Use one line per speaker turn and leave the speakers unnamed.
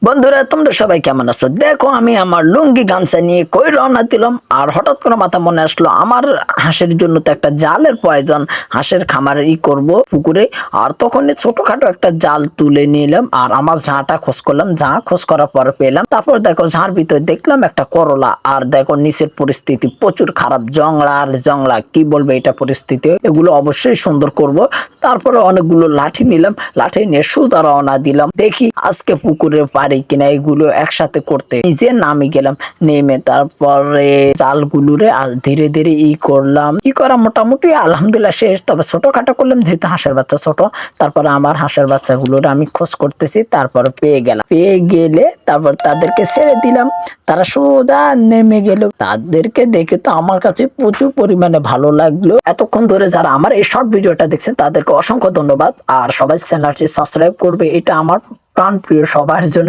বন্ধুরা তোমরা সবাই কেমন আছো? দেখো আমি আমার লুঙ্গি গামছা নিয়ে কই রওনা দিলাম, আর হঠাৎ করে মাথা মনে আসলো আমার হাঁসের জন্য তো একটা জালের প্রয়োজন। হাঁসের খামার করব পুকুরে। আর তখনই ছোটখাটো একটা জাল তুলে নিলাম আর আমার ঝাঁটা খোঁজ করলাম। খোঁজ করার পর পেলাম। তারপর দেখো ঝাড় ভিতরে দেখলাম একটা করলা। আর দেখো নিচের পরিস্থিতি প্রচুর খারাপ, জংলা আর জংলা, কি বলবে এটা পরিস্থিতি। এগুলো অবশ্যই সুন্দর করব। তারপরে অনেকগুলো লাঠি নিলাম, লাঠি নিয়ে সোজা রওনা দিলাম, দেখি আজকে পুকুরে পারি কিনা এগুলো একসাথে করতে। নিজে নামে গেলাম, নেমে তারপরে জালগুলোরে ধীরে ধীরে করলাম। করা মোটামুটি আলহামদুলিল্লাহ শেষ। তবে ছোটখাটো করলাম যেহেতু হাঁসের বাচ্চা ছোট। তারপরে আমার হাঁসের বাচ্চাগুলোর আমি খোঁজ করতেছি, তারপর পেয়ে গেলাম। পেয়ে গেলে তারপর তাদেরকে ছেড়ে দিলাম, তারা সোজা নেমে গেল। তাদেরকে দেখে তো আমার কাছে প্রচুর পরিমাণে ভালো লাগলো। এতক্ষণ ধরে যারা আমার এই শর্ট ভিডিওটা দেখছেন তাদেরকে অসংখ্য ধন্যবাদ। আর সবাই চ্যানেলটি সাবস্ক্রাইব করবে, এটা আমার প্রাণ প্রিয় সবার জন্য।